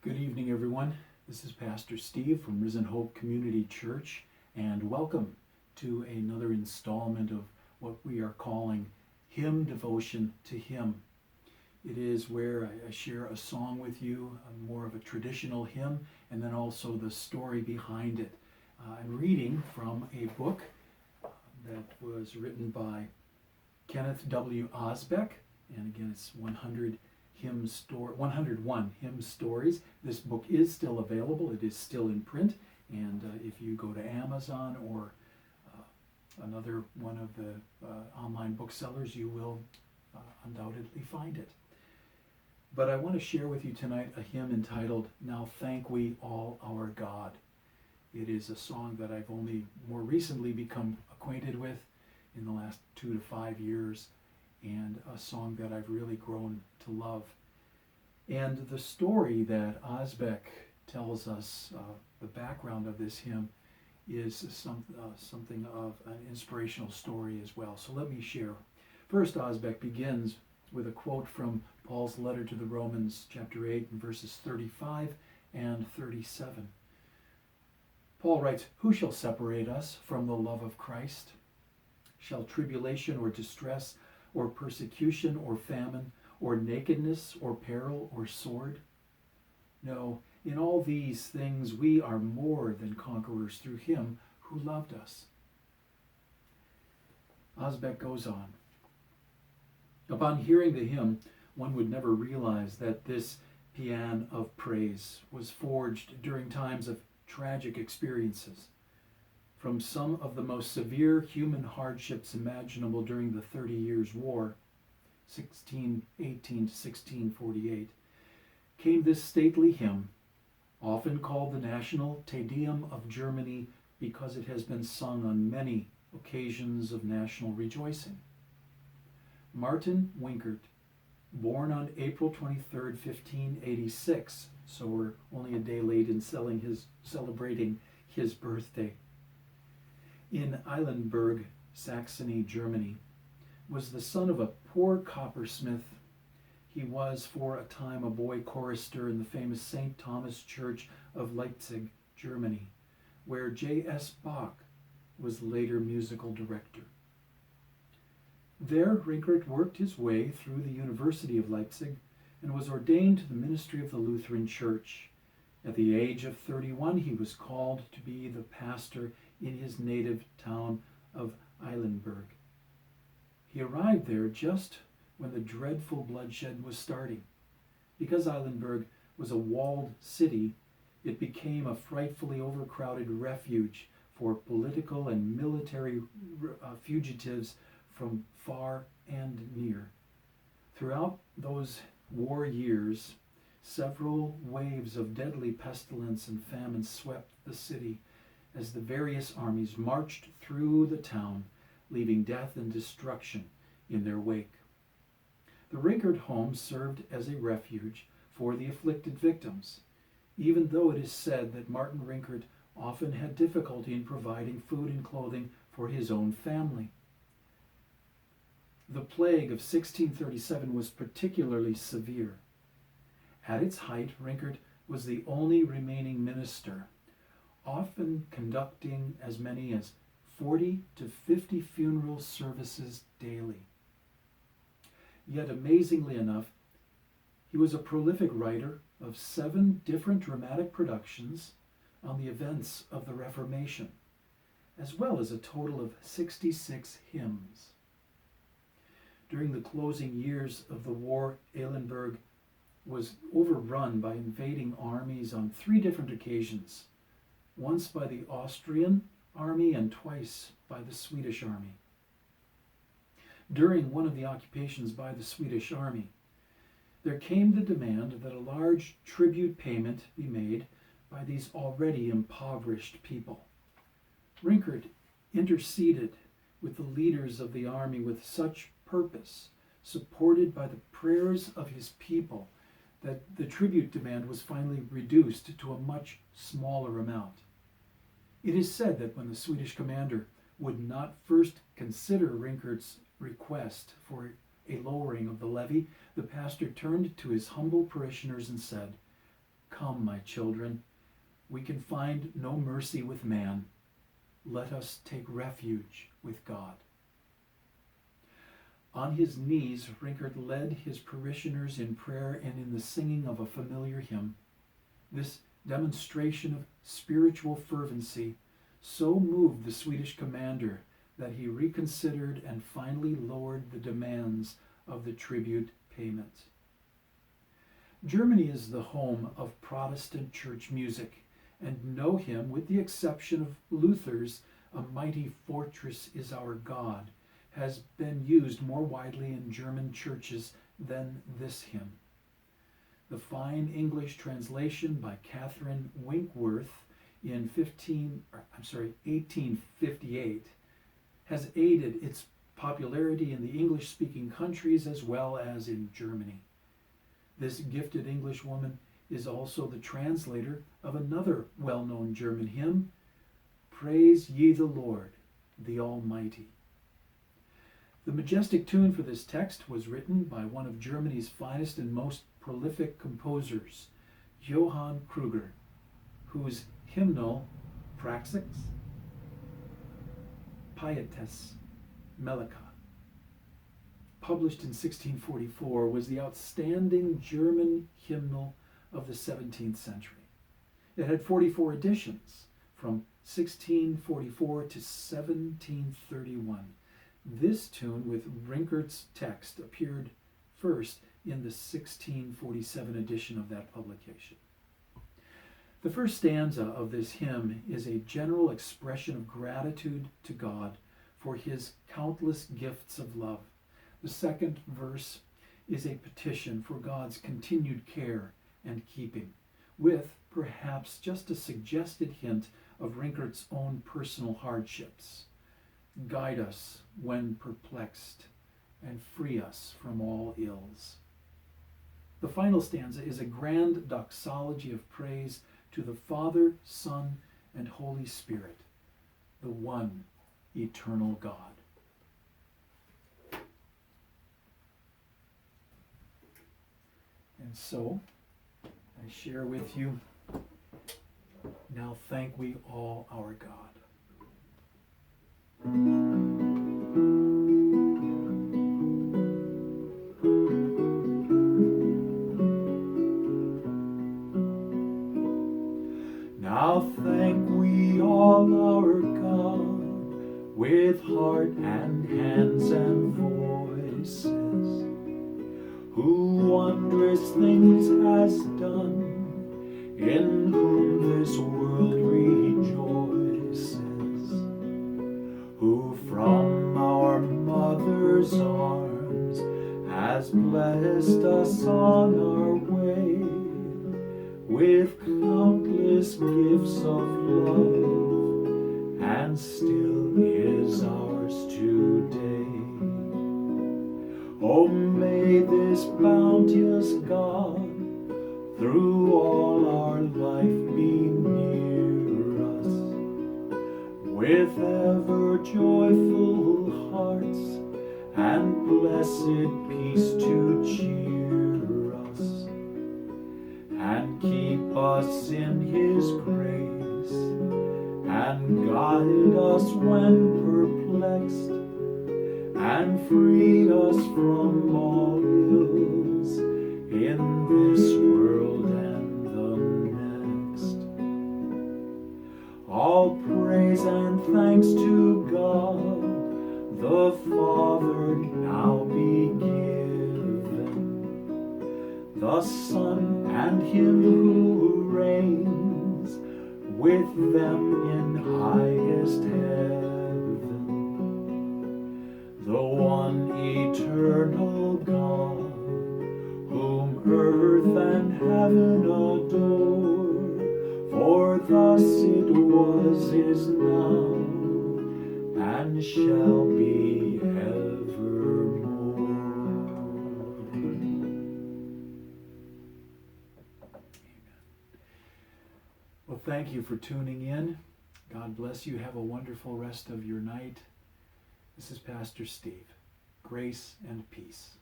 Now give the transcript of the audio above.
Good evening, everyone. This is Pastor Steve from Risen Hope Community Church, and welcome to another installment of what we are calling Hymn Devotion to Him. It is where I share a song with you, more of a traditional hymn, and then also the story behind it. I'm reading from a book that was written by Kenneth W. Osbeck, and again, it's 101 hymn stories. This book is still available. It is still in print, and if you go to Amazon or another one of the online booksellers, you will undoubtedly find it. But I want to share with you tonight a hymn entitled, "Now Thank We All Our God." It is a song that I've only more recently become acquainted with in the last 2 to 5 years, and a song that I've really grown to love. And the story that Osbeck tells us, the background of this hymn, is something of an inspirational story as well. So let me share. First, Osbeck begins with a quote from Paul's letter to the Romans, chapter 8, and verses 35 and 37. Paul writes, "Who shall separate us from the love of Christ? Shall tribulation or distress or persecution or famine or nakedness or peril or sword? No, in all these things we are more than conquerors through him who loved us." Osbeck goes on. Upon hearing the hymn, one would never realize that this paean of praise was forged during times of tragic experiences. From some of the most severe human hardships imaginable during the 30 Years' War, 1618 to 1648, came this stately hymn, often called the national Te Deum of Germany because it has been sung on many occasions of national rejoicing. Martin Winkert, born on April 23, 1586, so we're only a day late in celebrating his birthday, in Eilenburg, Saxony, Germany, was the son of a poor coppersmith. He was for a time a boy chorister in the famous St. Thomas Church of Leipzig, Germany, where J.S. Bach was later musical director. There, Rinkert worked his way through the University of Leipzig and was ordained to the ministry of the Lutheran Church. At the age of 31, he was called to be the pastor in his native town of Eilenburg. He arrived there just when the dreadful bloodshed was starting. Because Eilenburg was a walled city, it became a frightfully overcrowded refuge for political and military fugitives from far and near. Throughout those war years, several waves of deadly pestilence and famine swept the city as the various armies marched through the town, leaving death and destruction in their wake. The Rinkert home served as a refuge for the afflicted victims, even though it is said that Martin Rinkert often had difficulty in providing food and clothing for his own family. The plague of 1637 was particularly severe. At its height, Rinkert was the only remaining minister, often conducting as many as 40 to 50 funeral services daily. Yet amazingly enough, he was a prolific writer of 7 different dramatic productions on the events of the Reformation, as well as a total of 66 hymns. During the closing years of the war, Eilenburg was overrun by invading armies on 3 different occasions, once by the Austrian army and twice by the Swedish army. During one of the occupations by the Swedish army, there came the demand that a large tribute payment be made by these already impoverished people. Rinkert interceded with the leaders of the army with such purpose, supported by the prayers of his people, that the tribute demand was finally reduced to a much smaller amount. It is said that when the Swedish commander would not first consider Rinkert's request for a lowering of the levy, the pastor turned to his humble parishioners and said, Come, my children, we can find no mercy with man. Let us take refuge with God. On his knees, Rinkart led his parishioners in prayer and in the singing of a familiar hymn. This demonstration of spiritual fervency so moved the Swedish commander that he reconsidered and finally lowered the demands of the tribute payment. Germany is the home of Protestant church music, and no hymn, with the exception of Luther's "A Mighty Fortress is Our God," has been used more widely in German churches than this hymn. The fine English translation by Catherine Winkworth in 1858 has aided its popularity in the English-speaking countries as well as in Germany. This gifted Englishwoman is also the translator of another well-known German hymn, "Praise ye the Lord, the Almighty." The majestic tune for this text was written by one of Germany's finest and most prolific composers, Johann Kruger, whose hymnal Praxis Pietas Melodica, published in 1644, was the outstanding German hymnal of the 17th century. It had 44 editions from 1644 to 1731. This tune with Rinkart's text appeared first in the 1647 edition of that publication. The first stanza of this hymn is a general expression of gratitude to God for his countless gifts of love. The second verse is a petition for God's continued care and keeping, with perhaps just a suggested hint of Rinkart's own personal hardships. Guide us when perplexed, and free us from all ills. The final stanza is a grand doxology of praise to the Father, Son, and Holy Spirit, the one eternal God. And so, I share with you, now thank we all our God. Now thank we all our God with heart and hands and voices, who wondrous things has done, in whom this world rejoices, who from our mother's arms has blessed us on our way with countless gifts of love, and still is ours today. Oh, may this bounteous God through all our life be near us, with ever joyful hearts and blessed peace to cheer us, and keep us in his grace, and guide us when perplexed, and free us from all ills in this world and the next. All praise and thanks to God the Father now be given, the Son and him who reigns with them in highest heaven, the one eternal God, whom earth and heaven adore, for thus it was, is now, and shall be evermore. Well, thank you for tuning in. God bless you. Have a wonderful rest of your night. This is Pastor Steve. Grace and peace.